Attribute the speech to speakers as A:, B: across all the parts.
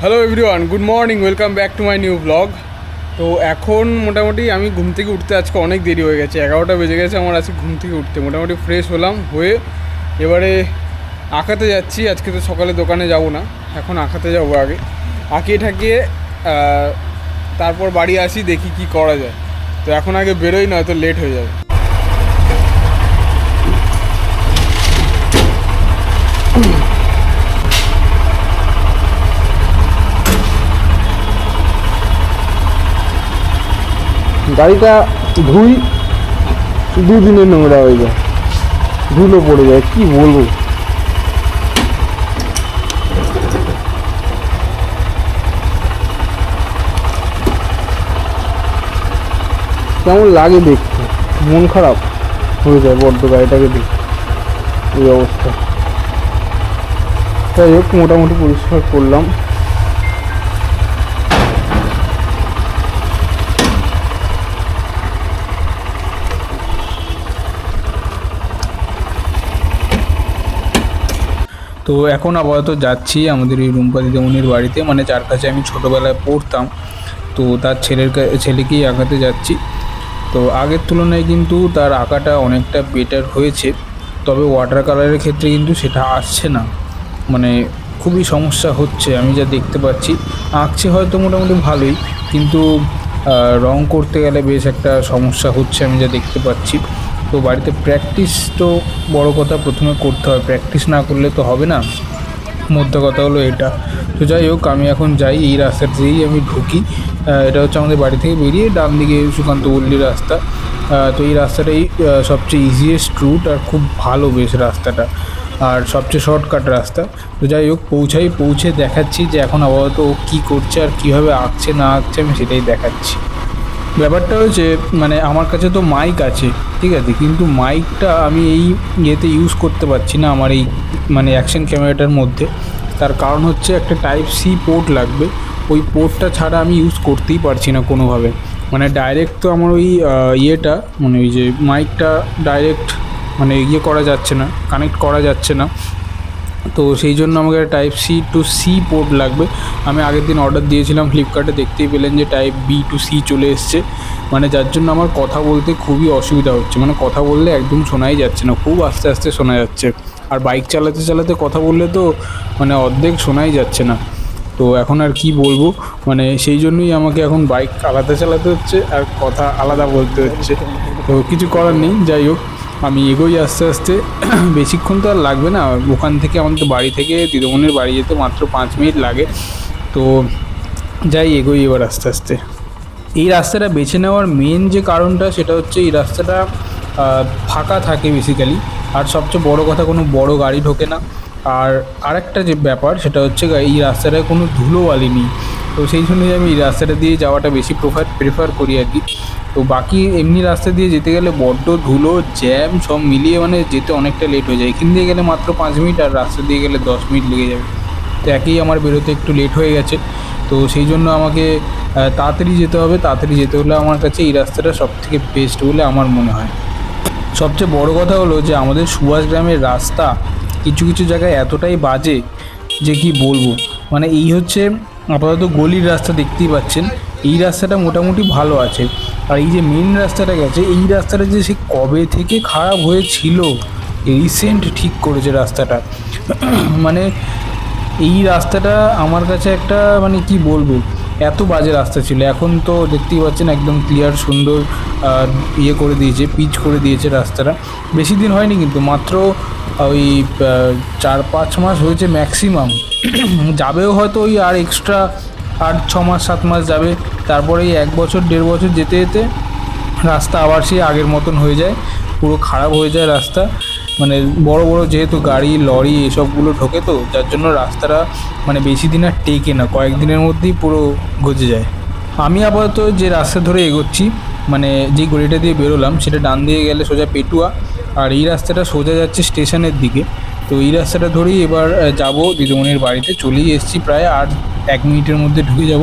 A: Hello everyone, good morning, welcome back to my new blog. তো এখন মোটামুটি আমি ঘুম থেকে উঠতে আজকে অনেক দেরি হয়ে গেছে, 11টা বেজে গেছে আমার আজকে ঘুম থেকে উঠতে। মোটামুটি ফ্রেশ হলাম, হয়ে এবারে আঁকাতে যাচ্ছি। আজকে তো সকালে দোকানে যাব না, এখন আঁকাতে যাবো। আগে আঁকিয়ে ঠাকিয়ে তারপর বাড়ি আসি, দেখি কি করা যায়। তো এখন আগে বেরোই, নয়তো লেট হয়ে যাবে। গাড়িটা ধুই, দুদিনে নোংরা হয়ে যায়, ধুলো পড়ে যায়, কি বলবো। কেমন লাগে দেখতে, মন খারাপ হয়ে যায় বড্ড গাড়িটাকে দেখে, এই অবস্থা। যাই হোক, মোটামুটি পরিষ্কার করলাম। তো এখন আপাতত যাচ্ছি আমাদের এই রুম্পা দিদিমণির বাড়িতে, মানে যার কাছে আমি ছোটোবেলায় পড়তাম। তো তার ছেলেকেই আঁকাতে যাচ্ছি। তো আগের তুলনায় কিন্তু তার আঁকাটা অনেকটা বেটার হয়েছে, তবে ওয়াটার কালারের ক্ষেত্রে কিন্তু সেটা আসছে না, মানে খুবই সমস্যা হচ্ছে আমি যা দেখতে পাচ্ছি। আঁকছে হয়তো মোটামুটি ভালোই, কিন্তু রং করতে গেলে বেশ একটা সমস্যা হচ্ছে আমি যা দেখতে পাচ্ছি। তো বাড়িতে প্র্যাকটিস তো বড় কথা, প্রথমে করতে হবে, প্র্যাকটিস না করলে তো হবে না, মধ্য কথা হলো এটা। তো যাই হোক, আমি এখন যাই, এই রাস্তাটা দিয়েই আমি ঢুকি। এটা হচ্ছে আমাদের বাড়ি থেকে বেরিয়ে ডান দিকে সুকান্ত পল্লীর রাস্তা। তো এই রাস্তাটাই সবচেয়ে ইজিয়েস্ট রুট, আর খুব ভালো বেশ রাস্তাটা, আর সবচেয়ে শর্টকাট রাস্তা। তো যাই হোক, পৌঁছে দেখাচ্ছি যে এখন আপাতত ও কী করছে আর কীভাবে আঁকছে না আঁকছে আমি সেটাই দেখাচ্ছি। ব্যাপারটা হচ্ছে, মানে আমার কাছে তো মাইক আছে, ঠিক আছে, কিন্তু মাইকটা আমি এই ইয়েতে ইউজ করতে পারছি না, আমার এই মানে অ্যাকশন ক্যামেরাটার মধ্যে। তার কারণ হচ্ছে একটা টাইপ সি পোর্ট লাগবে, ওই পোর্টটা ছাড়া আমি ইউজ করতেই পারছি না কোনোভাবে। মানে ডাইরেক্ট তো আমার ওই ইয়েটা, মানে ওই যে মাইকটা ডাইরেক্ট মানে করা যাচ্ছে না, কানেক্ট করা যাচ্ছে না। তো সেই জন্য আমাকে type C to C port লাগবে। আমি আগের দিন অর্ডার দিয়েছিলাম ফ্লিপকার্টে, দেখতেই পেলেন যে টাইপ বি টু সি চলে এসছে। মানে যার জন্য আমার কথা বলতে খুবই অসুবিধা হচ্ছে, মানে কথা বললে একদম শোনাই যাচ্ছে না, খুব আস্তে আস্তে শোনা যাচ্ছে। আর বাইক চালাতে চালাতে কথা বললে তো মানে অর্ধেক শোনাই যাচ্ছে না। তো এখন আর কি বলবো, মানে সেই জন্যই আমাকে এখন বাইক আলাদা চালাতে হচ্ছে আর কথা আলাদা বলতে হচ্ছে। তো কিছু করার নেই, যাই হোক আমি এগোই আস্তে আস্তে। বেশিক্ষণ তো আর লাগবে না, ওখান থেকে আমাদের বাড়ি থেকে দিদিমণির বাড়ি যেতে মাত্র 5 মিনিট লাগে। তো যাই, এগোই এবার আস্তে আস্তে। এই রাস্তাটা বেছে নেওয়ার মেন যে কারণটা, সেটা হচ্ছে এই রাস্তাটা ফাঁকা থাকে বেসিক্যালি, আর সবচেয়ে বড় কথা কোনো বড় গাড়ি ঢোকে না। আর আরেকটা যে ব্যাপার, সেটা হচ্ছে এই রাস্তাটায় কোনো ধুলোবালি নেই। তো সেই জন্যই আমি এই রাস্তাটা দিয়ে যাওয়াটা বেশি প্রেফার করি আর কি। তো বাকি এমনি রাস্তা দিয়ে যেতে গেলে বড্ড ধুলো, জ্যাম সব মিলিয়ে মানে যেতে অনেকটা লেট হয়ে যায়। এখান দিয়ে গেলে মাত্র 5 মিনিট, আর রাস্তা দিয়ে গেলে 10 মিনিট লেগে যাবে। তো একেই আমার বেরোতে একটু লেট হয়ে গেছে। তো সেই জন্য আমাকে তাড়াতাড়ি যেতে হবে। তাড়াতাড়ি যেতে হলে আমার কাছে এই রাস্তাটা সবথেকে বেস্ট বলে আমার মনে হয়। সবচেয়ে বড় কথা হলো যে আমাদের সুভাষ গ্রামের রাস্তা কিছু কিছু জায়গায় এতটাই বাজে যে কি বলবো। মানে এই হচ্ছে আপাতত গলির রাস্তা, দেখতেই পাচ্ছেন এই রাস্তাটা মোটামুটি ভালো আছে। আর এই যে মেন রাস্তাটা গেছে, এই রাস্তাটা যে সে কবে থেকে খারাপ হয়েছিল, রিসেন্ট ঠিক করেছে রাস্তাটা। মানে এই রাস্তাটা আমার কাছে একটা মানে কি বলবো, এত বাজে রাস্তা ছিল, এখন তো দেখতেই পাচ্ছেন একদম ক্লিয়ার সুন্দর করে দিয়েছে, পিচ করে দিয়েছে রাস্তাটা। বেশি দিন হয়নি কিন্তু, মাত্র ওই 4-5 মাস হয়েছে ম্যাক্সিমাম। যাবেও হয়তো ওই আর এক্সট্রা 8-6 মাস 7 মাস যাবে, তারপরে এই 1 বছর 1.5 বছর যেতে যেতে রাস্তা আবার সেই আগের মতন হয়ে যায়, পুরো খারাপ হয়ে যায় রাস্তা। মানে বড় বড় যেহেতু গাড়ি লরি এসবগুলো ঢোকে, তো যার জন্য রাস্তাটা মানে বেশি দিন আর টেকে না, কয়েকদিনের মধ্যেই পুরো গজে যায়। আমি আপাতত যে রাস্তা ধরে এগোচ্ছি, মানে যেই গলিটা দিয়ে বেরোলাম সেটা ডান দিয়ে গেলে সোজা পেটুয়া, আর এই রাস্তাটা সোজা যাচ্ছে স্টেশনের দিকে। তো এই রাস্তাটা ধরেই এবার যাব দিদিমণির বাড়িতে, চলেই এসেছি প্রায়, আর 1 মিনিটের মধ্যে ঢুকে যাব।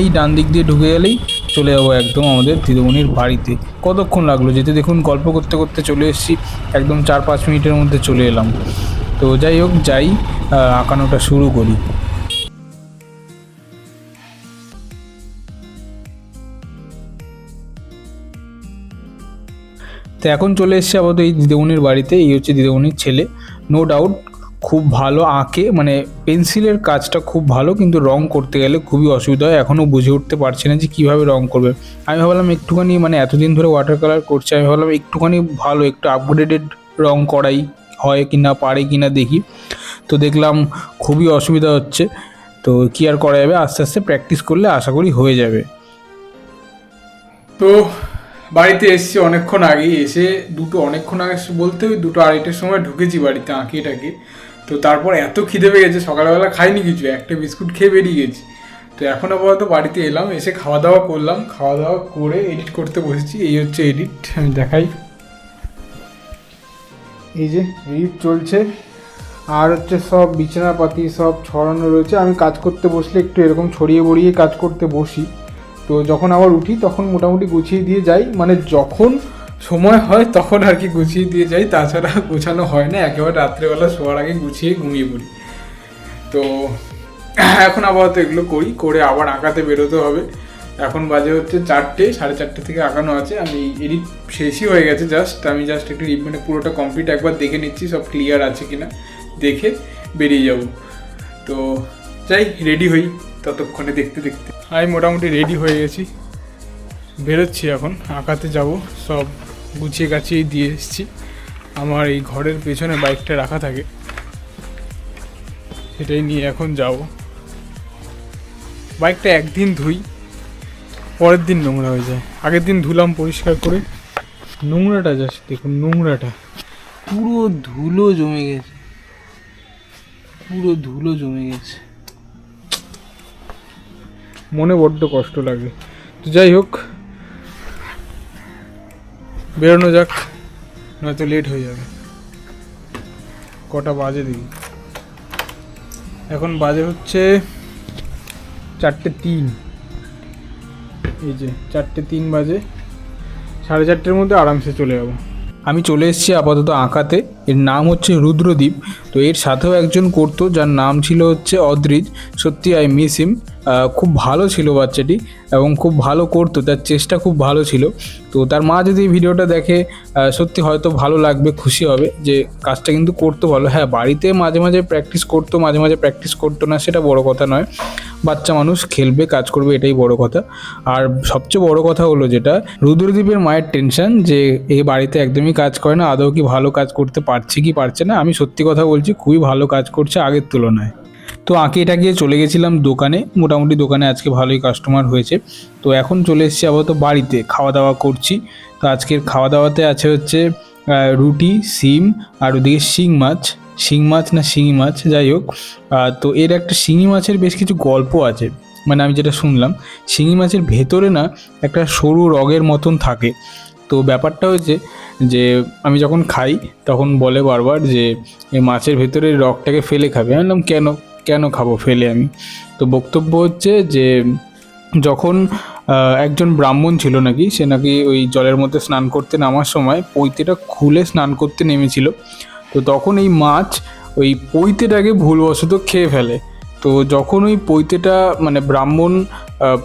A: এই ডান দিক দিয়ে ঢুকে গেলেই চলে যাবো একদম আমাদের দিদিমণির বাড়িতে। কতক্ষণ লাগলো যেতে দেখুন, গল্প করতে করতে চলে এসেছি, একদম 4-5 মিনিটের মধ্যে চলে এলাম। তো যাই হোক, আঁকানোটা শুরু করি। তো এখন চলে এসেছি আপাতত এই দিদিমণির বাড়িতে। এই হচ্ছে দিদিমণির ছেলে, নো ডাউট খুব ভালো আঁকে, মানে পেন্সিলের কাজটা খুব ভালো, কিন্তু রং করতে গেলে খুবই অসুবিধা হয়। এখনও বুঝে উঠতে পারছি না যে কীভাবে রং করবে। আমি ভাবলাম একটুখানি, মানে এতদিন ধরে ওয়াটার কালার করছে, আমি ভাবলাম একটুখানি ভালো একটু আপগ্রেডেড রং করাই হয় কি না, পারে কি না দেখি। তো দেখলাম খুবই অসুবিধা হচ্ছে। তো কী আর করা যাবে, আস্তে আস্তে প্র্যাকটিস করলে আশা করি হয়ে যাবে। তো বাড়িতে এসেছি অনেকক্ষণ আগেই, এসে অনেকক্ষণ আগে বলতে ওই 2-2:30টার সময় ঢুকেছি বাড়িতে আঁকিটাকে। তো তারপর এত খিদে পেয়ে গেছে, সকালবেলা খাইনি কিছু, একটা বিস্কুট খেয়ে বেরিয়ে গেছি। তো এখন আপাতত বাড়িতে এলাম, এসে খাওয়া দাওয়া করলাম, খাওয়া দাওয়া করে এডিট করতে বসেছি। এই হচ্ছে এডিট, আমি দেখাই, এই যে এডিট চলছে। আর হচ্ছে সব বিছানাপাতি সব ছড়ানো রয়েছে। আমি কাজ করতে বসলে একটু এরকম ছড়িয়ে বড়িয়ে কাজ করতে বসি। তো যখন আবার উঠি তখন মোটামুটি গুছিয়ে দিয়ে যাই, মানে যখন সময় হয় তখন আর কি গুছিয়ে দিয়ে যাই, তাছাড়া গোছানো হয় না। একেবারে রাত্রেবেলা শোয়ার আগে গুছিয়ে ঘুমিয়ে পড়ি। তো এখন আপাতত এগুলো করে আবার আঁকাতে বেরোতে হবে। এখন বাজে হচ্ছে 4টে, 4:30 থেকে আঁকানো আছে। আমি এডিট শেষই হয়ে গেছে, আমি জাস্ট একটু মানে পুরোটা কমপ্লিট একবার দেখে নিচ্ছি সব ক্লিয়ার আছে কিনা, দেখে বেরিয়ে যাব। তো যাই রেডি হই, ততক্ষণে দেখতে দেখতে আমি মোটামুটি রেডি হয়ে গেছি, বেরোচ্ছি এখন আঁকাতে যাব। সব গুছিয়ে গাছিয়ে দিয়ে এসেছি। আমার এই ঘরের পেছনে বাইকটা রাখা থাকে, সেটাই নিয়ে এখন যাব। বাইকটা একদিন ধুই, পরের দিন নোংরা হয়ে যায়। আগের দিন ধুলাম পরিষ্কার করে, নোংরাটা জাস্ট দেখুন, নোংরাটা পুরো ধুলো জমে গেছে, পুরো ধুলো জমে গেছে, মনে বড্ড কষ্ট লাগে। তো যাই হোক, বেরোনো যাক, নয়তো লেট হয়ে যাবে। কটা বাজে দেখি, এখন বাজে হচ্ছে 4:03। এই যে 4:03 বাজে, 4:30টার মধ্যে আরামসে চলে যাবো। আমি চলে এসেছি আপাতত আঁকাতে। এর নাম হচ্ছে রুদ্রদীপ। তো এর সাথেও একজন করতো, যার নাম ছিল হচ্ছে অদ্রিজ। সত্যি আই মিস হিম। খুব ভালো ছিল বাচ্চাটি এবং খুব ভালো করতো, তার চেষ্টা খুব ভালো ছিল। তো তার মা যদি এই ভিডিওটা দেখে সত্যি হয়তো ভালো লাগবে, খুশি হবে যে কাজটা কিন্তু করতো ভালো। হ্যাঁ, বাড়িতে মাঝে মাঝে প্র্যাকটিস করতো, মাঝে মাঝে প্র্যাকটিস করতো না, সেটা বড় কথা নয়। বাচ্চা মানুষ খেলবে, কাজ করবে, এটাই বড় কথা। আর সবচেয়ে বড় কথা হলো যেটা, রুদ্রদীপের মায়ের টেনশন যে এই বাড়িতে একদমই কাজ করে না, আদৌ কি ভালো কাজ করতে পারছে কি পারছে না। আমি সত্যি কথা বলছি, খুবই ভালো কাজ করছে আগের তুলনায়। তো আঁকিটা গিয়ে চলে গেছিলাম দোকানে, মোটামুটি দোকানে আজকে ভালোই কাস্টমার হয়েছে। তো এখন চলে এসেছি আপাতত বাড়িতে, খাওয়া দাওয়া করছি। তো আজকের খাওয়া দাওয়াতে আছে হচ্ছে রুটি, সিম, আর ওদিকে শিং মাছ না শিঙি মাছ, যাই হোক। তো এর একটা শিঙি মাছের বেশ কিছু গল্প আছে, মানে আমি যেটা শুনলাম, শিঙি মাছের ভেতরে না একটা সরু রগের মতন থাকে। তো ব্যাপারটা হচ্ছে যে আমি যখন খাই তখন বলে বারবার যে এই মাছের ভেতরে রগটাকে ফেলে খাবে। আমি বললাম কেন খাবো ফেলে আমি? তো বক্তব্য হচ্ছে যে যখন একজন ব্রাহ্মণ ছিল নাকি, সে নাকি ওই জলের মধ্যে স্নান করতে নামার সময় পৈতেটা খুলে স্নান করতে নেমেছিল। তো তখন এই মাছ ওই পৈতেটাকে ভুলবশত খেয়ে ফেলে। তো যখন ওই পৈতেটা, মানে ব্রাহ্মণ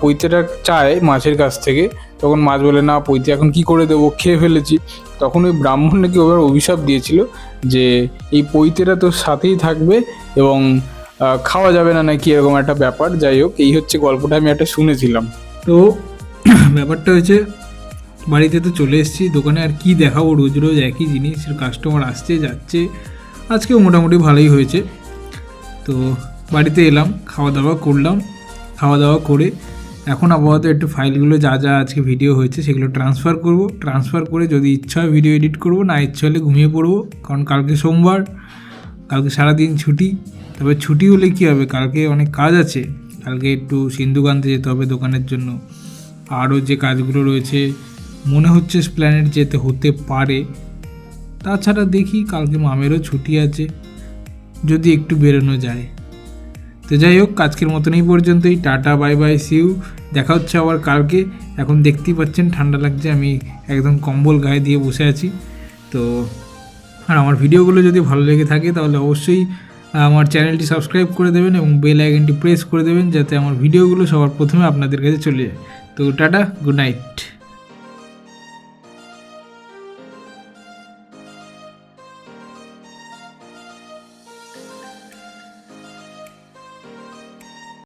A: পৈতেটা চায় মাছের কাছ থেকে, তখন মাছ বলে, না পৈতে এখন কি করে দেবো, খেয়ে ফেলেছি। তখন ওই ব্রাহ্মণ নাকি ওবার অভিশাপ দিয়েছিল যে এই পৈতেটা তোর সাথেই থাকবে এবং খাওয়া যাবে না নাকি, এরকম একটা ব্যাপার। যাই হোক, এই হচ্ছে গল্পটা, আমি একটা শুনেছিলাম। তো ব্যাপারটা হয়েছে, বাড়িতে তো চলে এসেছি, দোকানে আর কি দেখাবো, রোজ রোজ একই জিনিস, কাস্টমার আসছে যাচ্ছে। আজকেও মোটামুটি ভালোই হয়েছে। তো বাড়িতে এলাম, খাওয়া দাওয়া করলাম, খাওয়া দাওয়া করে এখন আপাতত একটু ফাইলগুলো যা যা আজকে ভিডিও হয়েছে সেগুলো ট্রান্সফার করে যদি ইচ্ছা হয় ভিডিও এডিট করব, না ইচ্ছা হলে ঘুমিয়ে পড়বো। কারণ কালকে সোমবার, কালকে সারাদিন ছুটি। তবে ছুটি হলে কী হবে, কালকে অনেক কাজ আছে। কালকে একটু সিন্ধুক আনতে যেতে হবে দোকানের জন্য, আরও যে কাজগুলো রয়েছে মনে হচ্ছে স্প্ল্যানেড যেতে হতে পারে। তাছাড়া দেখি, কালকে মামেরও ছুটি আছে, যদি একটু বেরোনো যায়। তো যাই হোক, আজকের মতন এই পর্যন্তই। টাটা, বাই বাই, সিউ, দেখা হচ্ছে আবার কালকে। এখন দেখতেই পাচ্ছেন ঠান্ডা লাগছে, আমি একদম কম্বল গায়ে দিয়ে বসে আছি। তো আর আমার ভিডিওগুলো যদি ভালো লেগে থাকে তাহলে অবশ্যই আমার চ্যানেলটি সাবস্ক্রাইব করে দেবেন এবং বেল আইকনটি প্রেস করে দেবেন, যাতে আমার ভিডিওগুলো সবার প্রথমে আপনাদের কাছে চলে যায়। তো টাটা, গুড নাইট।